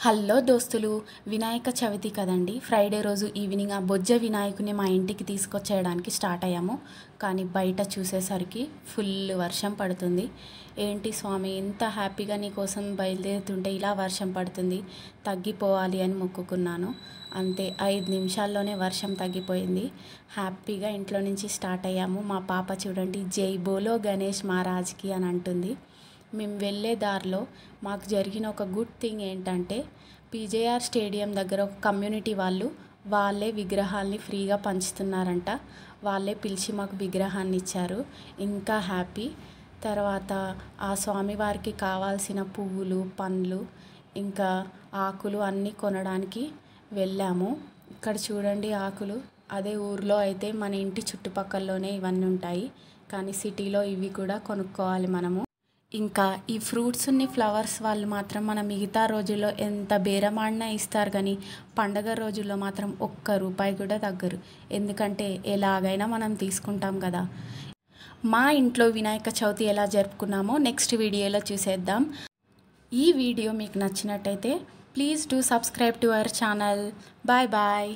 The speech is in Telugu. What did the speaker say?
హలో దోస్తులు, వినాయక చవితి కదండి. ఫ్రైడే రోజు ఈవినింగ్ ఆ బొజ్జ వినాయకుని మా ఇంటికి తీసుకొచ్చేయడానికి స్టార్ట్ అయ్యాము. కానీ బయట చూసేసరికి ఫుల్ వర్షం పడుతుంది. ఏంటి స్వామి, ఇంత హ్యాపీగా నీ కోసం బయలుదేరుతుంటే ఇలా వర్షం పడుతుంది, తగ్గిపోవాలి అని మొక్కుకున్నాను. అంతే, 5 నిమిషాల్లోనే వర్షం తగ్గిపోయింది. హ్యాపీగా ఇంట్లో నుంచి స్టార్ట్ అయ్యాము. మా పాప చూడండి, జై బోలో గణేష్ మహారాజ్కి అని అంటుంది. మేము వెళ్ళే దారిలో మాకు జరిగిన ఒక గుడ్ థింగ్ ఏంటంటే, పీజేఆర్ స్టేడియం దగ్గర ఒక కమ్యూనిటీ వాళ్ళే విగ్రహాల్ని ఫ్రీగా పంచుతున్నారంట. వాళ్ళే పిలిచి మాకు విగ్రహాన్ని ఇచ్చారు. ఇంకా హ్యాపీ. తర్వాత ఆ స్వామివారికి కావాల్సిన పువ్వులు, పండ్లు, ఇంకా ఆకులు అన్నీ కొనడానికి వెళ్ళాము. ఇక్కడ చూడండి ఆకులు. అదే ఊర్లో అయితే మన ఇంటి చుట్టుపక్కలలోనే ఇవన్నీ ఉంటాయి, కానీ సిటీలో ఇవి కూడా కొనుక్కోవాలి మనము. ఇంకా ఈ ఫ్రూట్స్ని, ఫ్లవర్స్ వాళ్ళు మాత్రం మన మిగతా రోజుల్లో ఎంత బేరమాడినా ఇస్తారు, కానీ పండగ రోజుల్లో మాత్రం ఒక్క రూపాయి కూడా తగ్గరు. ఎందుకంటే ఎలాగైనా మనం తీసుకుంటాం కదా. మా ఇంట్లో వినాయక చవితి ఎలా జరుపుకున్నామో నెక్స్ట్ వీడియోలో చూసేద్దాం. ఈ వీడియో మీకు నచ్చినట్టయితే please do subscribe to our channel. Bye bye.